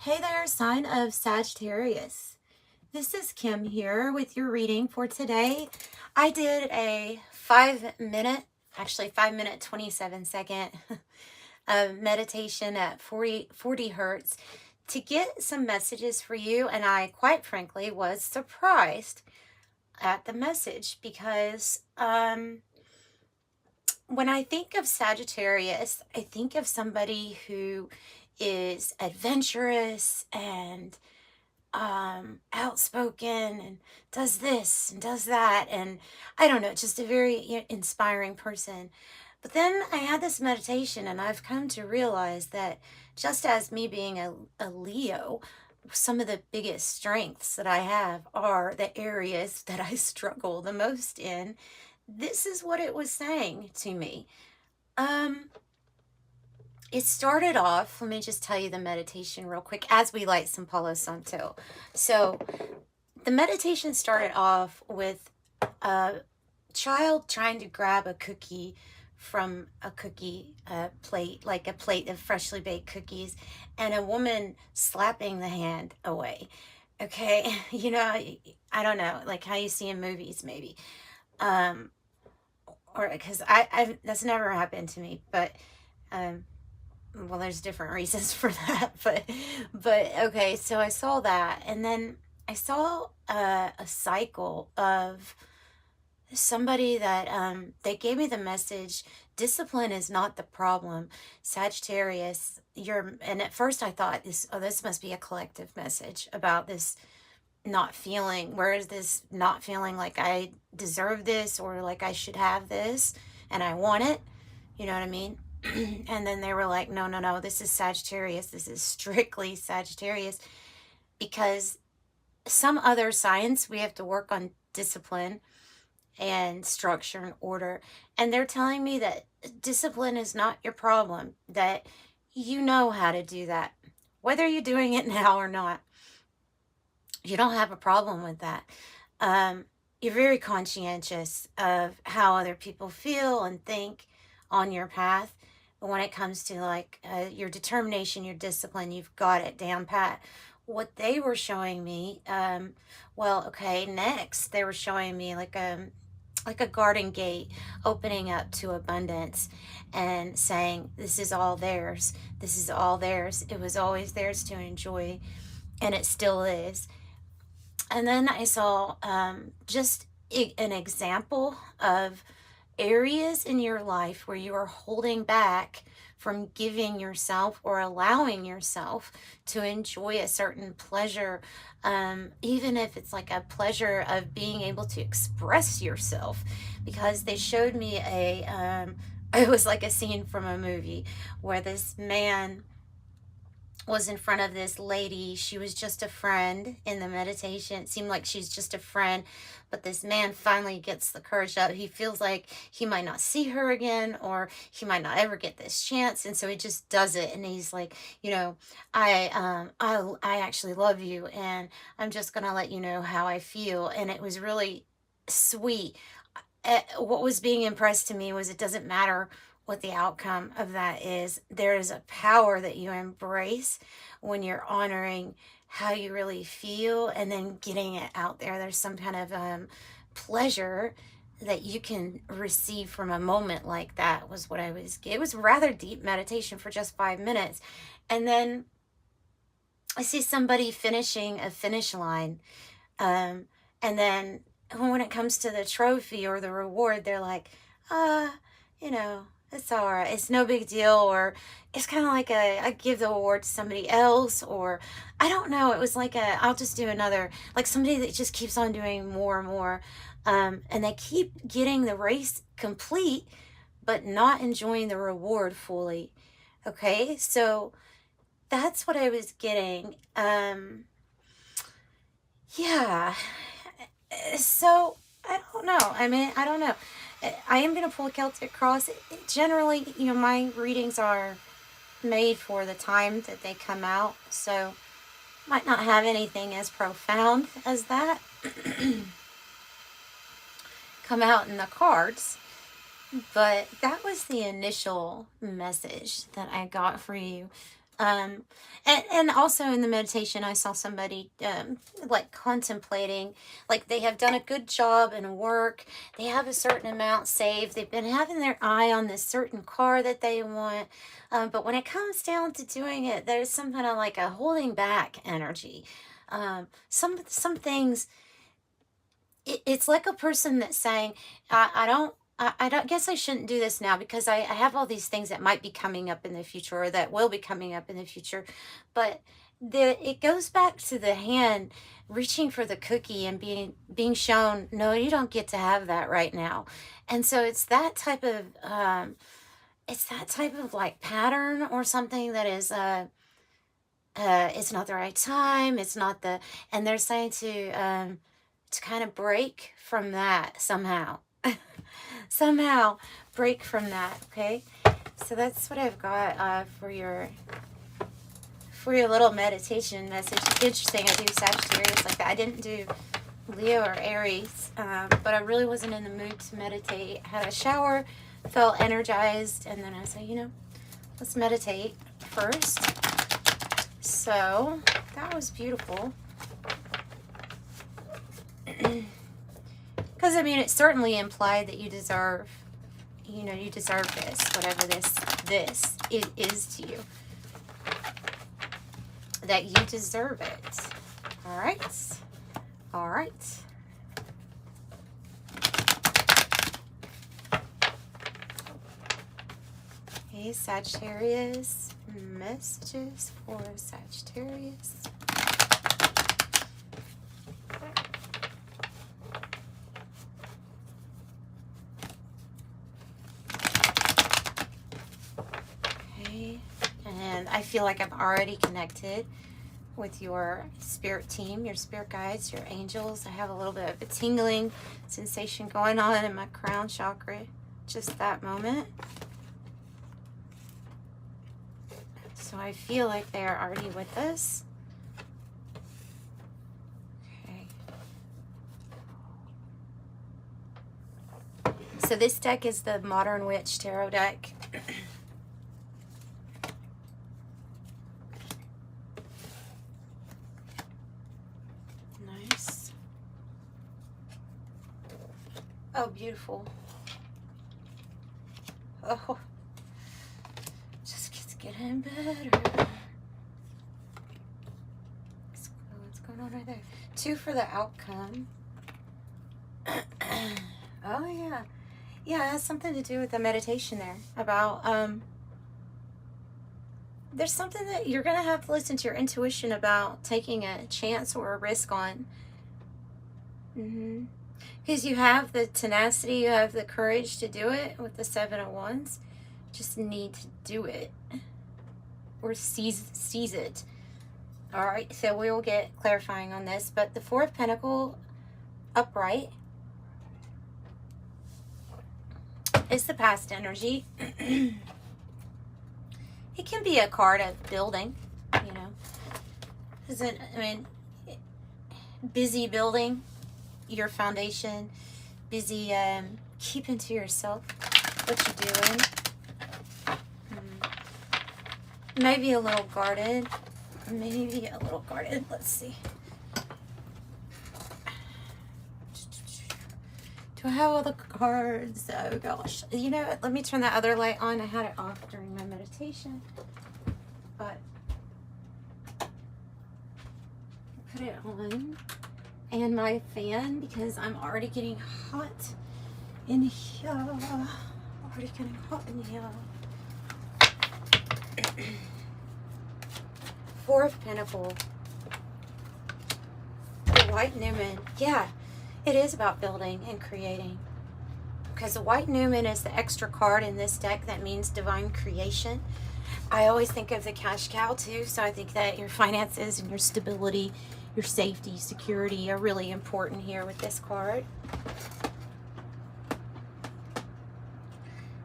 Hey there, sign of Sagittarius. This is Kim here with your reading for today. I did a 5 minute, actually 5 minute, 27 second meditation at 40 hertz to get some messages for you. And I, quite frankly, was surprised at the message because when I think of Sagittarius, I think of somebody who is adventurous and outspoken and does this and does that, and I don't know, just a very inspiring person. But then I had this meditation and I've come to realize that just as me being a Leo, some of the biggest strengths that I have are the areas that I struggle the most in. This is what it was saying to me. um it started off, let me just tell you the meditation real quick as we light some Palo Santo. So the meditation started off with a child trying to grab a cookie from a cookie plate, like a plate of freshly baked cookies, and a woman slapping the hand away. Okay, I don't know, like how you see in movies, maybe. Um, or because I that's never happened to me, but um, well, there's different reasons for that, but okay, so I saw that, and then I saw a cycle of somebody that they gave me the message: discipline is not the problem, Sagittarius. You're, and at first I thought this must be a collective message about this not feeling, where is this not feeling like I deserve this or like I should have this and I want it, you know what I mean? And then they were like, no, no, no, this is Sagittarius. This is strictly Sagittarius, because some other signs we have to work on discipline and structure and order. And they're telling me that discipline is not your problem, that you know how to do that. Whether you're doing it now or not, you don't have a problem with that. You're very conscientious of how other people feel and think on your path. But when it comes to like your determination, your discipline, you've got it down pat. What they were showing me, well, okay, next they were showing me like a garden gate opening up to abundance and saying, this is all theirs. This is all theirs. It was always theirs to enjoy, and it still is. And then I saw just an example of areas in your life where you are holding back from giving yourself or allowing yourself to enjoy a certain pleasure, even if it's like a pleasure of being able to express yourself. Because they showed me it was like a scene from a movie where this man was in front of this lady. She was just a friend in the meditation. It seemed like she's just a friend, but this man finally gets the courage up. He feels like he might not see her again, or he might not ever get this chance, and so he just does it. And he's like, I actually love you, and I'm just gonna let you know how I feel. And it was really sweet. What was being impressed to me was it doesn't matter what the outcome of that is. There is a power that you embrace when you're honoring how you really feel and then getting it out there. There's some kind of pleasure that you can receive from a moment like that, was what I was. It was rather deep meditation for just 5 minutes. And then I see somebody finishing a finish line. And then when it comes to the trophy or the reward, they're like, you know, it's all right. It's no big deal. Or it's kind of like I give the award to somebody else, or I don't know. It was like I'll just do another, like somebody that just keeps on doing more and more. And they keep getting the race complete, but not enjoying the reward fully. Okay. So that's what I was getting. Yeah. So I don't know. I mean, I don't know. I am going to pull a Celtic Cross. Generally, my readings are made for the time that they come out, so might not have anything as profound as that come out in the cards. But that was the initial message that I got for you. Um, and also in the meditation, I saw somebody like contemplating, like they have done a good job in work. They have a certain amount saved. They've been having their eye on this certain car that they want. But when it comes down to doing it, there's some kind of like a holding back energy. Some things, it's like a person that's saying, I don't guess I shouldn't do this now because I have all these things that might be coming up in the future or that will be coming up in the future. But it goes back to the hand reaching for the cookie and being shown, no, you don't get to have that right now. And so it's that type of like pattern or something that is it's not the right time. It's not the, and they're saying to kind of break from that somehow. Somehow break from that. Okay, so that's what I've got for your little meditation message. Interesting, I do Sagittarius like that. I didn't do Leo or Aries, but I really wasn't in the mood to meditate. Had a shower, felt energized, and then I said, you know, let's meditate first. So that was beautiful. Because, I mean, it certainly implied that you deserve, you know, you deserve this, whatever this is to you. That you deserve it. All right? All right. Hey, Sagittarius. Messages for Sagittarius. And I feel like I've already connected with your spirit team, your spirit guides, your angels. I have a little bit of a tingling sensation going on in my crown chakra, just that moment. So I feel like they're already with us. Okay. So this deck is the Modern Witch Tarot deck. Oh, beautiful. Oh, just keeps getting better. What's going on right there? 2 for the outcome. Oh, yeah. Yeah, it has something to do with the meditation there. About, there's something that you're going to have to listen to your intuition about taking a chance or a risk on. Because you have the tenacity, you have the courage to do it with the 7 of Wands. Just need to do it. Or seize it. Alright, so we will get clarifying on this. But the 4 of Pentacles upright is the past energy. It can be a card of building, you know. Busy building your foundation, busy keeping to yourself what you're doing. Maybe a little guarded. Let's see. Do I have all the cards? Oh gosh. You know what? Let me turn that other light on. I had it off during my meditation. But put it on. And my fan, because I'm already getting hot in here. Already getting hot in here. 4 of Pentacles. The White Newman. Yeah, it is about building and creating. Because the White Newman is the extra card in this deck that means divine creation. I always think of the cash cow too, so I think that your finances and your stability, your safety, security are really important here with this card.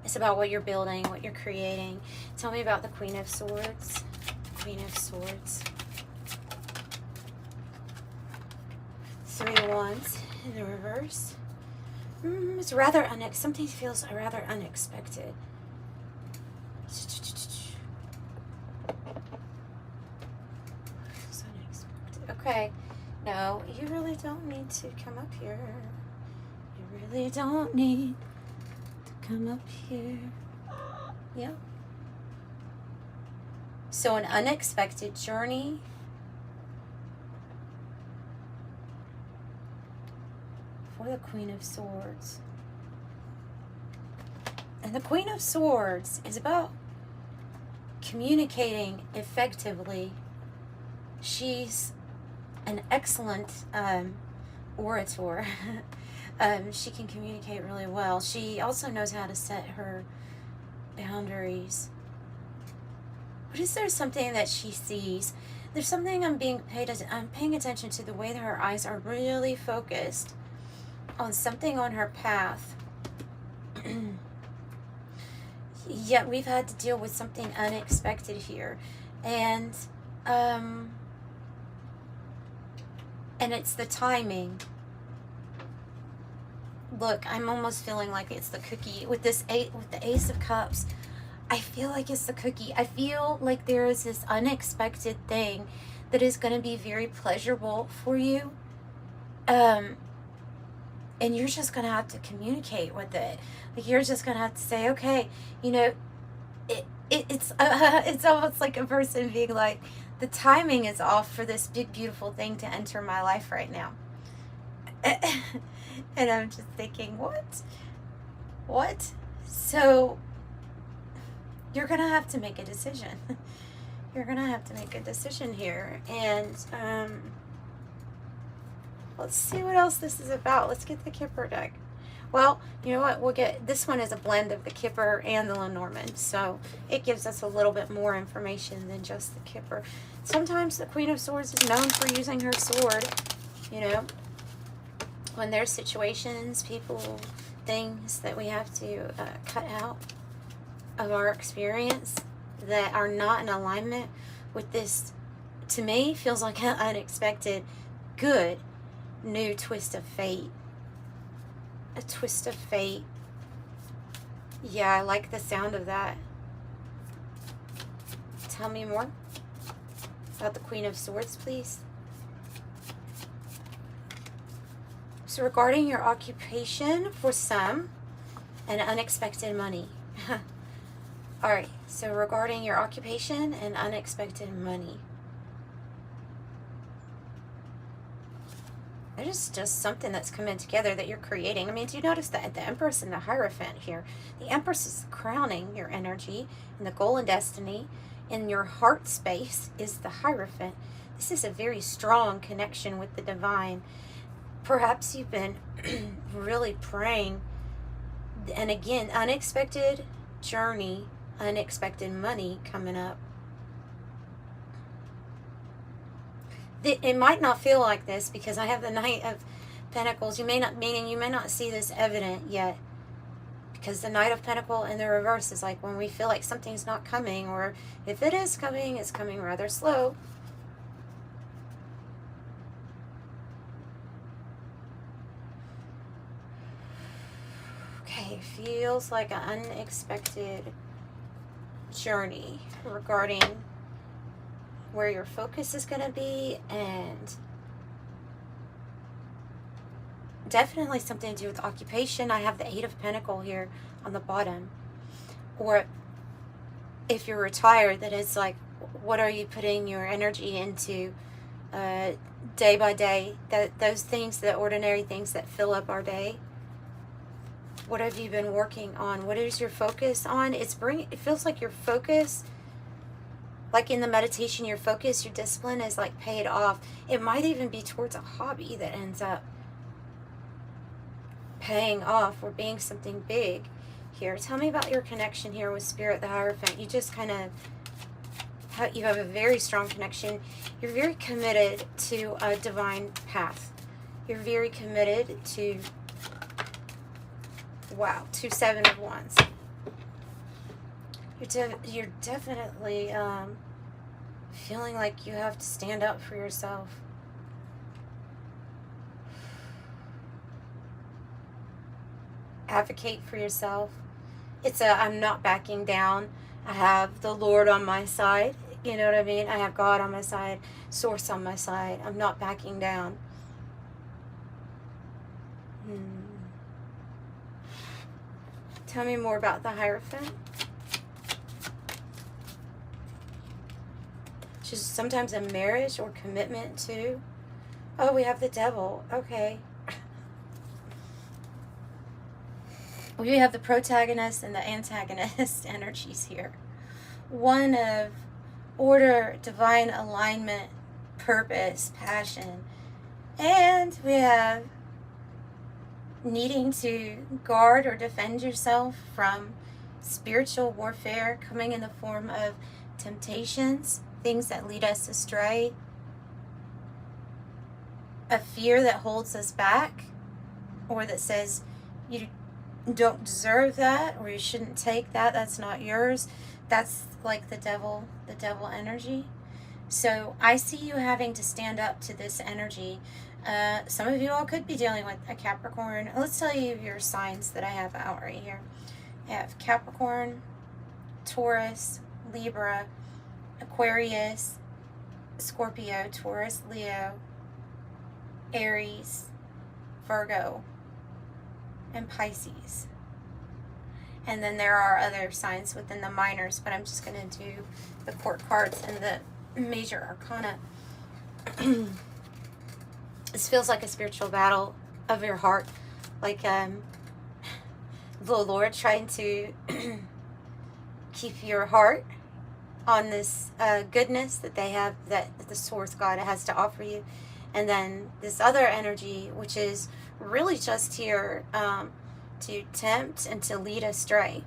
It's about what you're building, what you're creating. Tell me about the Queen of Swords. Queen of Swords. 3 of Wands in the reverse. It's rather something feels rather unexpected. Okay. No, you really don't need to come up here. You really don't need to come up here. Yeah. So an unexpected journey. For the Queen of Swords. And the Queen of Swords is about communicating effectively. She's an excellent orator. She can communicate really well. She also knows how to set her boundaries. But is there something that she sees? There's something I'm paying attention to, the way that her eyes are really focused on something on her path. Yet we've had to deal with something unexpected here. And it's the timing. Look, I'm almost feeling like it's the cookie with the Ace of Cups. I feel like it's the cookie. I feel like there is this unexpected thing that is going to be very pleasurable for you. And you're just going to have to communicate with it. Like, you're just going to have to say, okay, you know, it's almost like a person being like, the timing is off for this big, beautiful thing to enter my life right now. And I'm just thinking, what? So you're going to have to make a decision. You're going to have to make a decision here. And let's see what else this is about. Let's get the Kipper deck. Well, you know what? We'll get, this one is a blend of the Kipper and the Lenormand, so it gives us a little bit more information than just the Kipper. Sometimes the Queen of Swords is known for using her sword, you know, when there's situations, people, things that we have to cut out of our experience that are not in alignment with this, to me, feels like an unexpected, good, new twist of fate. A twist of fate. Yeah, I like the sound of that. Tell me more about the Queen of Swords, please. So regarding your occupation, for some, and unexpected money. Alright, so regarding your occupation and unexpected money. There's just something that's coming together that you're creating. I mean, do you notice that the Empress and the Hierophant here? The Empress is crowning your energy, and the goal and destiny. In your heart space is the Hierophant. This is a very strong connection with the divine. Perhaps you've been really praying. And again, unexpected journey, unexpected money coming up. It might not feel like this because I have the Knight of Pentacles. You may not see this evident yet, because the Knight of Pentacles in the reverse is like when we feel like something's not coming, or if it is coming, it's coming rather slow. Okay, feels like an unexpected journey regarding where your focus is going to be, and definitely something to do with occupation. I have the Eight of Pentacles here on the bottom. Or if you're retired, that is like, what are you putting your energy into day by day? Those things, the ordinary things that fill up our day. What have you been working on? What is your focus on? It feels like your focus, like in the meditation, your focus, your discipline is like paid off. It might even be towards a hobby that ends up paying off or being something big here. Tell me about your connection here with Spirit, the Hierophant. You just kind of, you have a very strong connection. You're very committed to a divine path. You're very committed to, wow, 2 7 of Wands. You're definitely feeling like you have to stand up for yourself. Advocate for yourself. It's I'm not backing down. I have the Lord on my side. You know what I mean? I have God on my side, source on my side. I'm not backing down. Tell me more about the Hierophant. Just sometimes a marriage or commitment too. Oh, we have the Devil. Okay. We have the protagonist and the antagonist energies here. One of order, divine alignment, purpose, passion. And we have needing to guard or defend yourself from spiritual warfare coming in the form of temptations, things that lead us astray, a fear that holds us back, or that says you don't deserve that, or you shouldn't take that, that's not yours. That's like the devil energy. So I see you having to stand up to this energy. Some of you all could be dealing with a Capricorn. Let's tell you your signs that I have out right here. I have Capricorn, Taurus, Libra, Aquarius, Scorpio, Taurus, Leo, Aries, Virgo, and Pisces. And then there are other signs within the minors, but I'm just going to do the court cards and the major arcana. This feels like a spiritual battle of your heart, like the Lord trying to keep your heart on this goodness that they have, that the source God has to offer you. And then this other energy, which is really just here to tempt and to lead astray.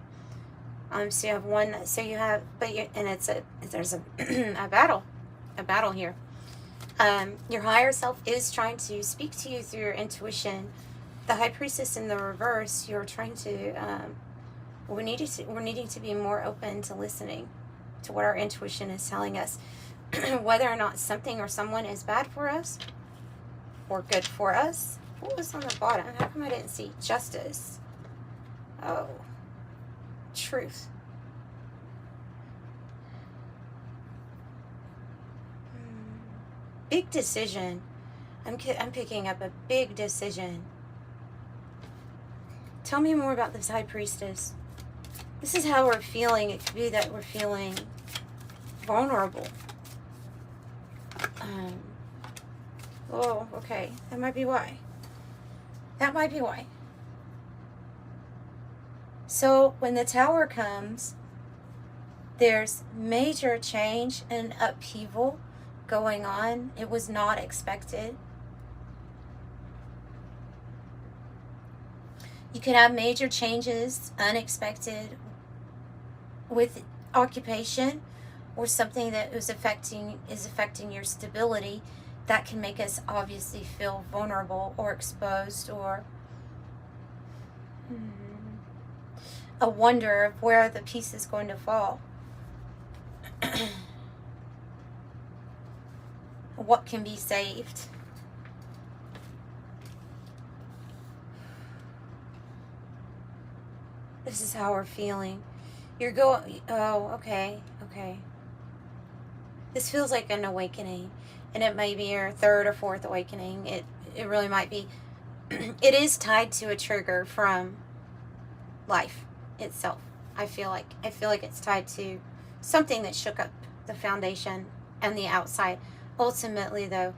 So you have one, so you have, there's a a battle here. Your higher self is trying to speak to you through your intuition. The High Priestess in the reverse, you're trying to, we're needing to be more open to listening to what our intuition is telling us. Whether or not something or someone is bad for us or good for us. What was on the bottom? How come I didn't see justice? Oh, truth. Big decision. I'm picking up a big decision. Tell me more about this High Priestess. This is how we're feeling. It could be that we're feeling vulnerable. Oh, okay. That might be why. That might be why. So when the Tower comes, there's major change and upheaval going on. It was not expected. You could have major changes, unexpected, with occupation or something that is affecting your stability. That can make us obviously feel vulnerable or exposed, or a wonder of where the piece is going to fall. What can be saved? This is how we're feeling. You're going, oh, okay. This feels like an awakening. And it may be your third or fourth awakening. It really might be. It is tied to a trigger from life itself. I feel like it's tied to something that shook up the foundation and the outside. Ultimately, though,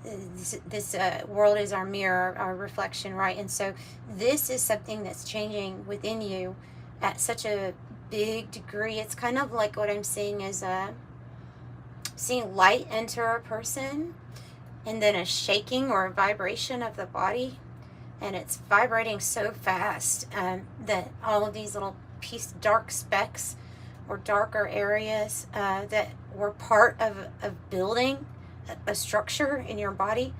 this world is our mirror, our reflection, right? And so this is something that's changing within you at such a big degree. It's kind of like what I'm seeing is seeing light enter a person, and then a shaking or a vibration of the body, and it's vibrating so fast that all of these little dark specks or darker areas that were part of building a structure in your body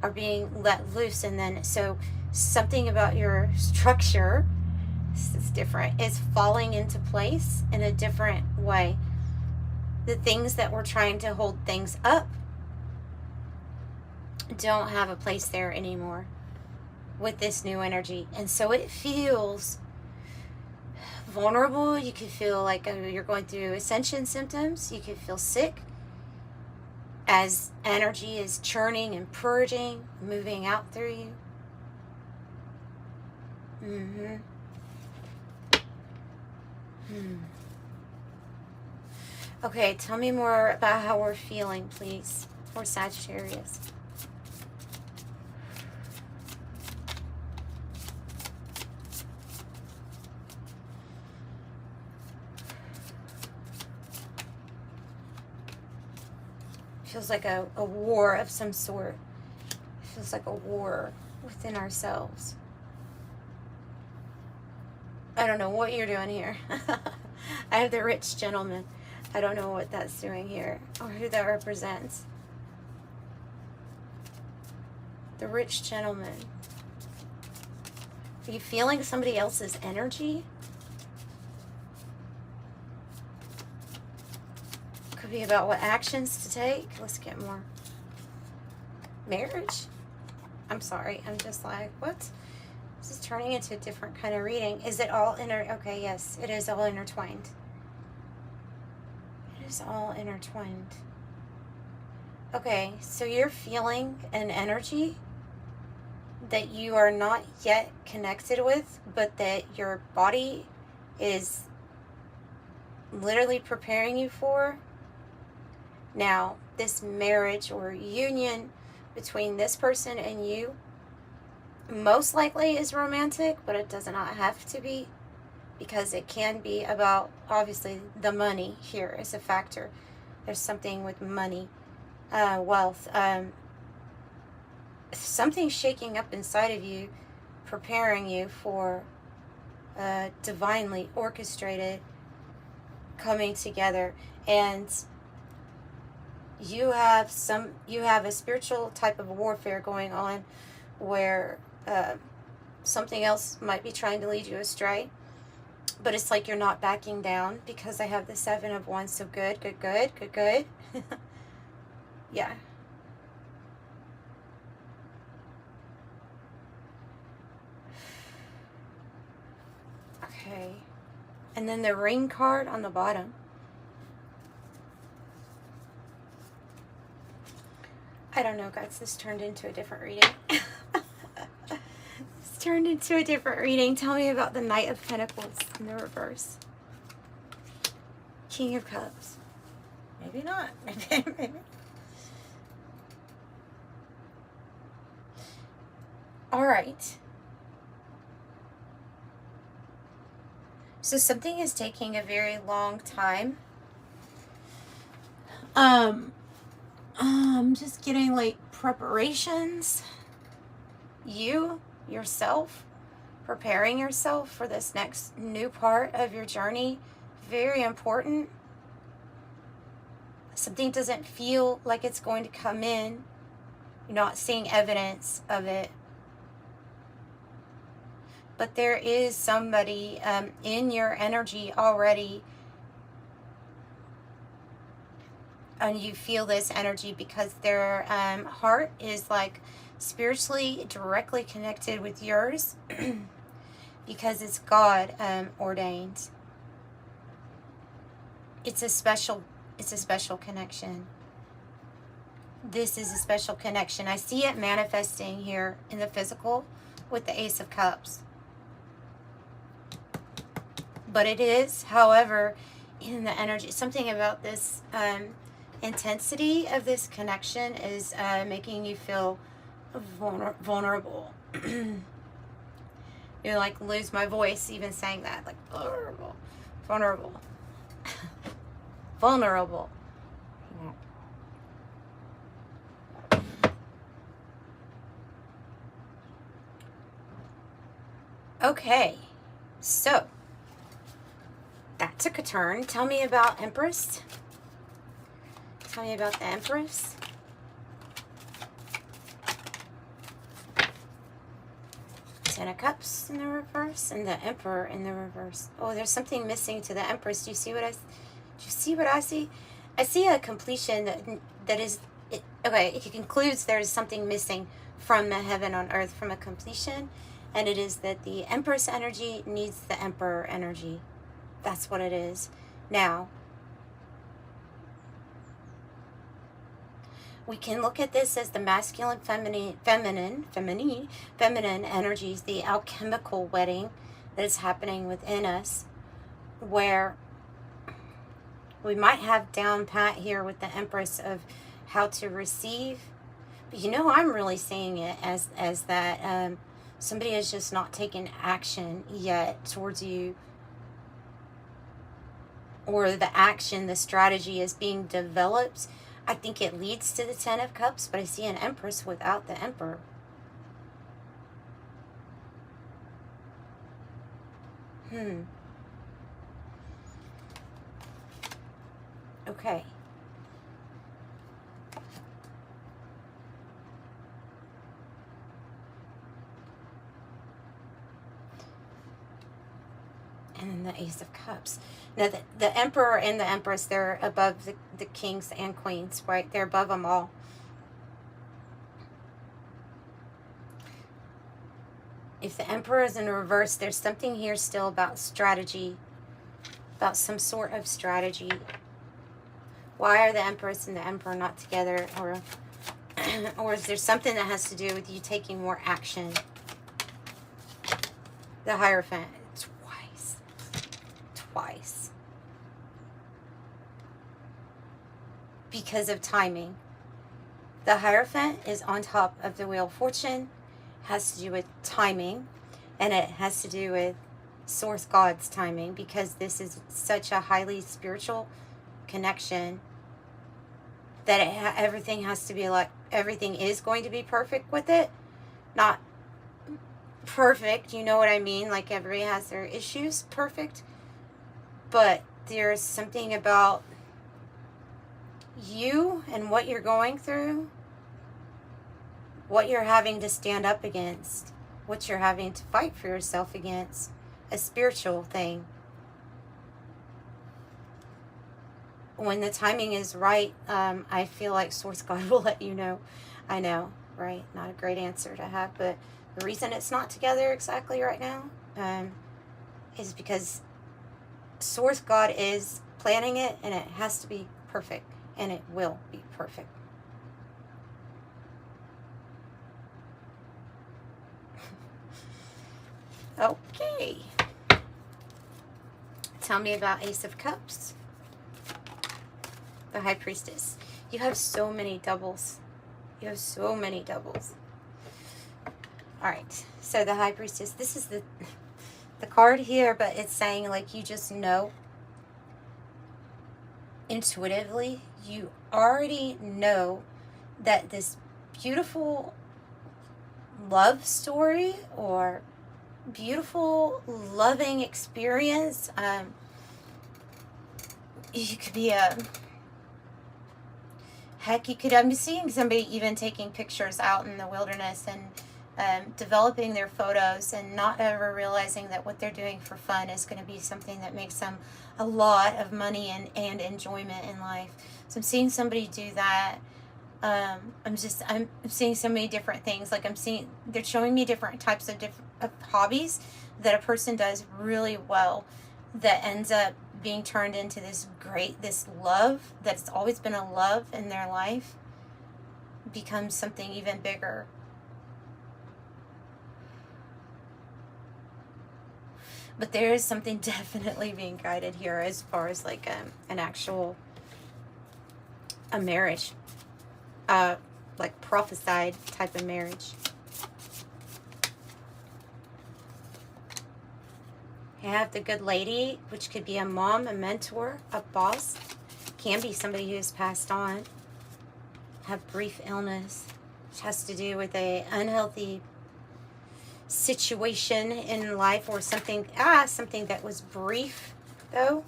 are being let loose. And then so something about your structure, this is different, is falling into place in a different way. The things that were trying to hold things up don't have a place there anymore with this new energy. And so it feels vulnerable. You could feel like you're going through ascension symptoms. You could feel sick as energy is churning and purging, moving out through you. Okay, tell me more about how we're feeling, please, for Sagittarius. Feels like a war of some sort. Feels like a war within ourselves. I don't know what you're doing here. I have the rich gentleman. I don't know what that's doing here or who that represents. The rich gentleman. Are you feeling somebody else's energy? Could be about what actions to take. Let's get more. Marriage? I'm sorry. I'm just like, what? This is turning into a different kind of reading. Is it all okay, yes. It is all intertwined. It is all intertwined. Okay, so you're feeling an energy that you are not yet connected with, but that your body is literally preparing you for. Now, this marriage or union between this person and you most likely is romantic, but it does not have to be, because it can be about, obviously, the money here is a factor. There's something with money, wealth, something shaking up inside of you, preparing you for divinely orchestrated coming together. And you have a spiritual type of warfare going on where something else might be trying to lead you astray, but it's like you're not backing down, because I have the 7 of Wands. So good. Yeah. Okay. And then the Ring card on the bottom. I don't know, guys. This turned into a different reading. Turned into a different reading. Tell me about the Knight of Pentacles in the reverse. King of Cups. Maybe not. Maybe. All right. So something is taking a very long time. I'm just getting like preparations. Yourself, preparing yourself for this next new part of your journey. Very important. Something doesn't feel like it's going to come in. You're not seeing evidence of it. But there is somebody in your energy already. And you feel this energy because their heart is like spiritually directly connected with yours because it's God ordained. It's a special connection. This is a special connection. I see it manifesting here in the physical with the Ace of Cups. But it is, however, in the energy, something about this intensity of this connection is making you feel vulnerable. You like lose my voice even saying that, like vulnerable. Vulnerable. Okay, so that took a turn. Tell me about Empress. Tell me about the Empress. Ten of Cups in the reverse and the Emperor in the reverse. Oh, there's something missing to the Empress. Do you see what I see? I see a completion that is okay. It concludes there is something missing from the heaven on earth, from a completion, and it is that the Empress energy needs the Emperor energy. That's what it is. Now, we can look at this as the masculine, feminine energies, the alchemical wedding that is happening within us, where we might have down pat here with the Empress of how to receive. But you know, I'm really seeing it as that somebody has just not taken action yet towards you, or the action, the strategy is being developed. I think it leads to the Ten of Cups, but I see an Empress without the Emperor. Okay. And then the Ace of Cups. Now, the Emperor and the Empress, they're above the kings and queens, right? They're above them all. If the Emperor is in reverse, there's something here still about strategy, about some sort of strategy. Why are the Empress and the Emperor not together? Or is there something that has to do with you taking more action? The Hierophant. Twice. Because of timing. The Hierophant is on top of the Wheel of Fortune. Has to do with timing. And it has to do with Source God's timing. Because this is such a highly spiritual connection that everything has to be like, everything is going to be perfect with it. Not perfect, you know what I mean? Like everybody has their issues, perfect. But there's something about you and what you're going through, what you're having to stand up against, what you're having to fight for yourself against, a spiritual thing. When the timing is right, I feel like Source God will let you know. I know, right? Not a great answer to have, but the reason it's not together exactly right now is because Source God is planning it, and it has to be perfect, and it will be perfect. Okay. Tell me about Ace of Cups. The High Priestess. You have so many doubles. You have so many doubles. Alright. So the High Priestess. This is the card here, but it's saying like you just know. Intuitively, you already know that this beautiful love story or beautiful loving experience, you could be I'm seeing somebody even taking pictures out in the wilderness and developing their photos and not ever realizing that what they're doing for fun is going to be something that makes them a lot of money and enjoyment in life. So I'm seeing somebody do that. I'm seeing so many different things. Like they're showing me different types of hobbies that a person does really well that ends up being turned into this love that's always been a love in their life becomes something even bigger. But there is something definitely being guided here as far as like an actual marriage, like prophesied type of marriage. I have the Good Lady, which could be a mom, a mentor, a boss. Can be somebody who has passed on. Have brief illness, which has to do with a unhealthy situation in life or something that was brief though.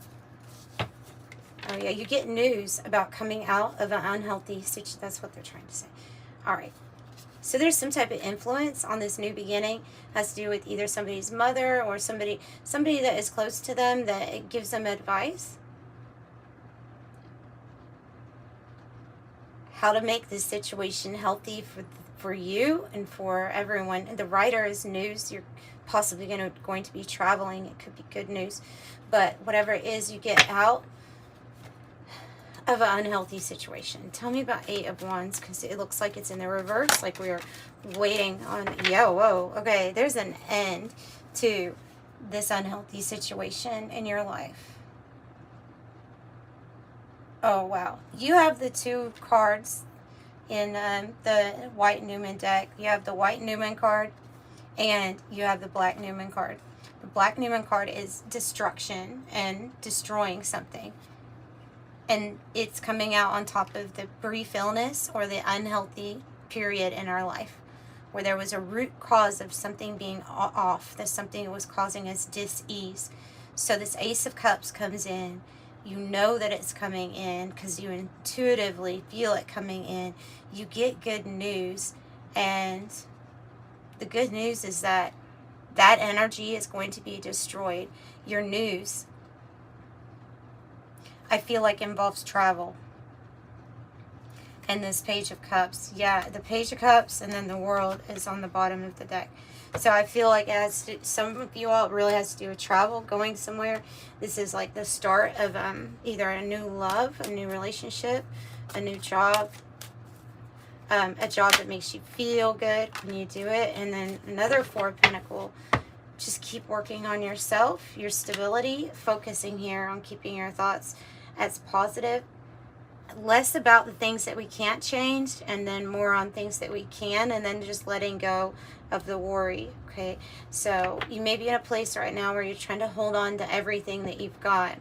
Oh yeah, you get news about coming out of an unhealthy situation. That's what they're trying to say. All right. So there's some type of influence on this new beginning. Has to do with either somebody's mother or somebody that is close to them that gives them advice. how to make this situation healthy for you and for everyone. And the writer is news. You're possibly going to be traveling. It could be good news. But whatever it is, you get out of an unhealthy situation. Tell me about 8 of Wands, because it looks like it's in the reverse, like we were waiting on. Whoa, okay, there's an end to this unhealthy situation in your life. Oh, wow. You have the 2 cards in the Waite Newman deck. You have the Waite Newman card, and you have the Black Newman card. The Black Newman card is destruction and destroying something. And it's coming out on top of the brief illness or the unhealthy period in our life where there was a root cause of something being off, that something was causing us dis-ease. So this Ace of Cups comes in. You know that it's coming in because you intuitively feel it coming in. You get good news, and the good news is that that energy is going to be destroyed. Your news, I feel like, involves travel. And this Page of Cups. Yeah, the Page of Cups and then the World is on the bottom of the deck. So I feel like it has to, some of you all, it really has to do with travel, going somewhere. This is like the start of either a new love, a new relationship, a new job, a job that makes you feel good when you do it. And then another 4 of Pentacles. Just keep working on yourself, your stability, focusing here on keeping your thoughts as positive. Less about the things that we can't change, and then more on things that we can, and then just letting go of the worry. Okay, so you may be in a place right now where you're trying to hold on to everything that you've got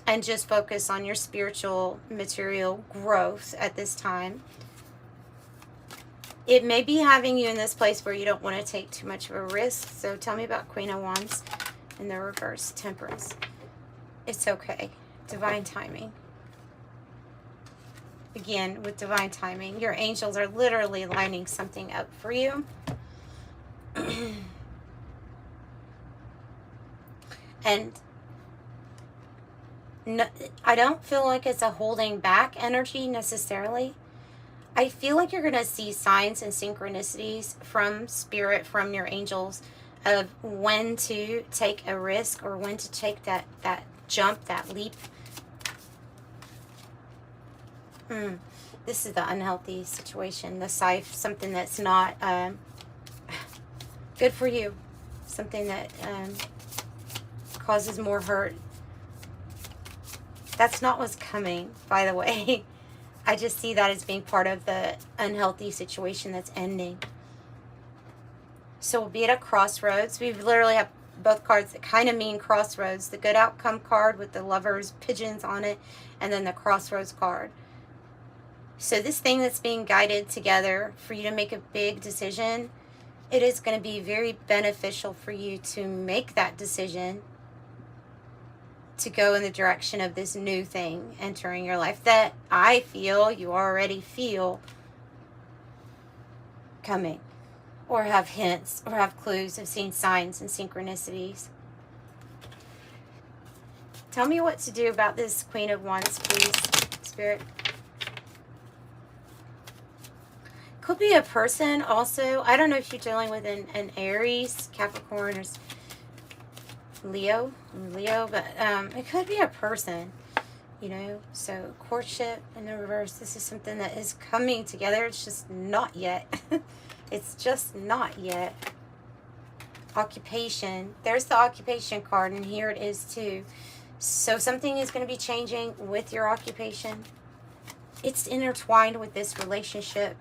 and just focus on your spiritual, material growth at this time. It may be having you in this place where you don't want to take too much of a risk. So tell me about Queen of Wands in the reverse, Temperance. It's okay. Divine timing. Again, with divine timing, your angels are literally lining something up for you. And no, I don't feel like it's a holding back energy necessarily. I feel like you're going to see signs and synchronicities from spirit, from your angels, of when to take a risk or when to take that jump, that leap. This is the unhealthy situation, the Scythe, something that's not good for you, something that causes more hurt. That's not what's coming, by the way. I just see that as being part of the unhealthy situation that's ending. So we'll be at a crossroads. We literally have both cards that kind of mean crossroads. The good outcome card with the lovers, pigeons on it, and then the crossroads card. So this thing that's being guided together for you to make a big decision, it is going to be very beneficial for you to make that decision to go in the direction of this new thing entering your life that I feel you already feel coming, or have hints, or have clues, have seen signs and synchronicities. Tell me what to do about this Queen of Wands, please, Spirit. Could be a person also. I don't know if you're dealing with an Aries, Capricorn, or Leo, but it could be a person, you know. So courtship in the reverse. This is something that is coming together. It's just not yet. It's just not yet. Occupation. There's the occupation card, and here it is too. So something is going to be changing with your occupation. It's intertwined with this relationship.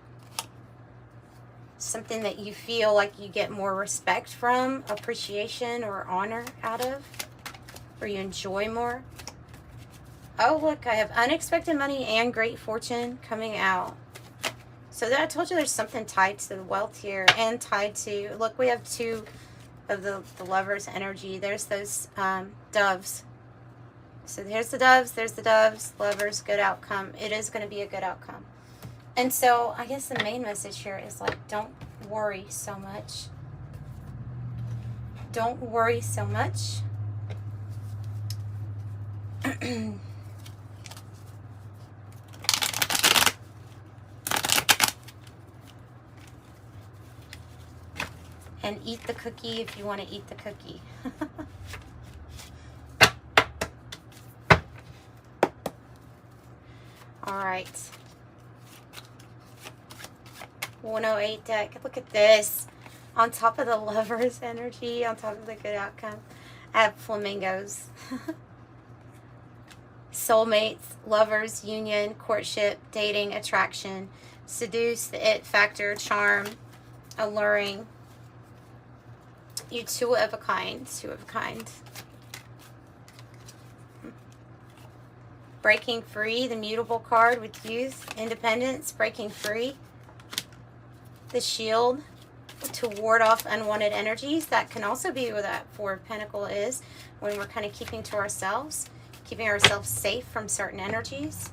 Something that you feel like you get more respect from, appreciation or honor out of, or you enjoy more. Oh, look, I have unexpected money and great fortune coming out. So that I told you there's something tied to the wealth here, and tied to, look, we have 2 of the lovers energy. There's those doves. So here's the doves, there's the doves, lovers, good outcome. It is going to be a good outcome. And so I guess the main message here is like, don't worry so much. Don't worry so much. and eat the cookie if you want to eat the cookie. All right. 108 deck. Look at this. On top of the Lover's energy, on top of the good outcome, I have flamingos. Soulmates, lovers, union, courtship, dating, attraction, seduce, the it factor, charm, alluring. You two of a kind. Two of a kind. Breaking free, the mutable card with youth, independence, breaking free. The shield, to ward off unwanted energies. That can also be what that Four of Pentacles is, when we're kind of keeping to ourselves, keeping ourselves safe from certain energies.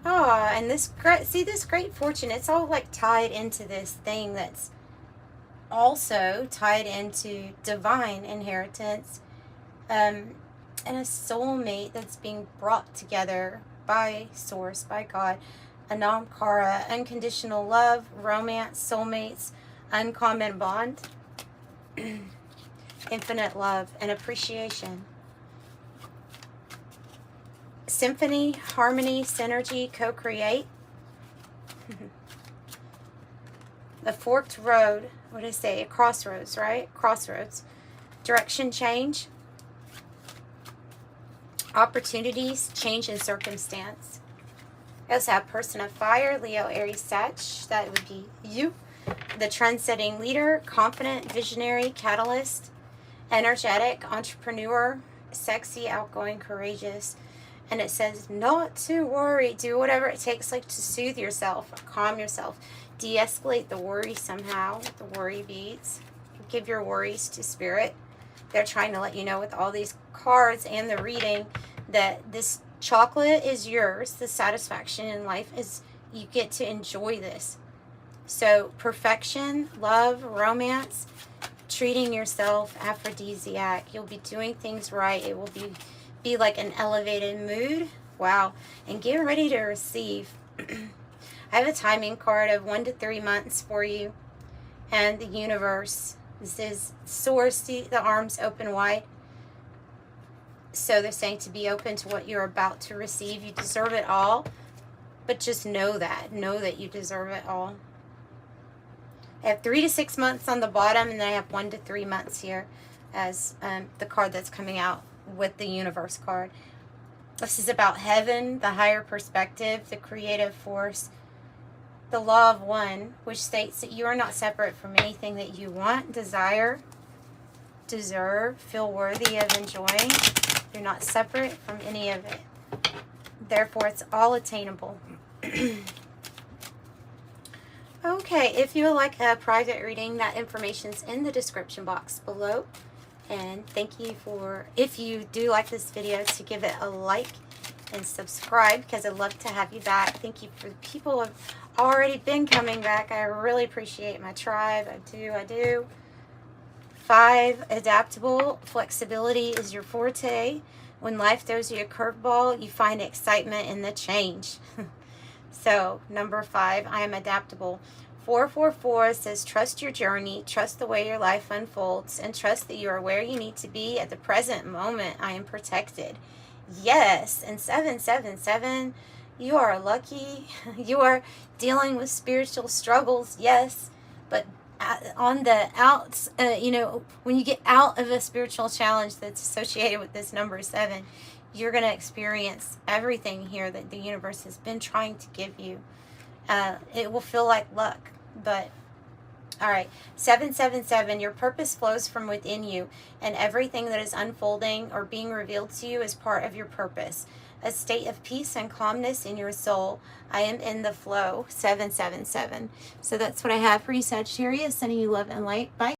Oh, and this great, see this great fortune, it's all like tied into this thing that's also tied into divine inheritance, and a soulmate that's being brought together by Source, by God. Anamkara, unconditional love, romance, soulmates, uncommon bond, infinite love and appreciation. Symphony, harmony, synergy, co-create. The forked road, what did I say? A crossroads, right? Crossroads. Direction change. Opportunities, change in circumstance. I also have person of fire, Leo, Aries, Sag. That would be you. The trend-setting leader, confident, visionary, catalyst, energetic, entrepreneur, sexy, outgoing, courageous. And it says not to worry. Do whatever it takes, like to soothe yourself, calm yourself, de-escalate the worry somehow with the worry beads. Give your worries to spirit. They're trying to let you know with all these cards and the reading that this chocolate is yours. The satisfaction in life is you get to enjoy this. So perfection, love, romance, treating yourself aphrodisiac. You'll be doing things right. It will be like an elevated mood. Wow. And get ready to receive. I have a timing card of 1 to 3 months for you. And the universe. This is Source. See the arms open wide. So they're saying to be open to what you're about to receive. You deserve it all. But just know that. Know that you deserve it all. I have 3 to 6 months on the bottom. And then I have 1 to 3 months here as the card that's coming out with the universe card. This is about heaven, the higher perspective, the creative force, the law of one, which states that you are not separate from anything that you want, desire, deserve, feel worthy of enjoying. You're not separate from any of it. Therefore, it's all attainable. Okay, if you would like a private reading, that information's in the description box below. And thank you for, if you do like this video, to give it a like and subscribe, because I'd love to have you back. Thank you for the people who have already been coming back. I really appreciate my tribe. I do. 5, adaptable. Flexibility is your forte. When life throws you a curveball, you find excitement in the change. So, number 5, I am adaptable. 444 says, trust your journey, trust the way your life unfolds, and trust that you are where you need to be at the present moment. I am protected. Yes. And 777, you are lucky. You are dealing with spiritual struggles. Yes. But on the outs, when you get out of a spiritual challenge that's associated with this number 7, you're going to experience everything here that the universe has been trying to give you. It will feel like luck, but all right. 777, your purpose flows from within you, and everything that is unfolding or being revealed to you is part of your purpose. A state of peace and calmness in your soul. I am in the flow. 777. So that's what I have for you, Sagittarius. Sending you love and light. Bye.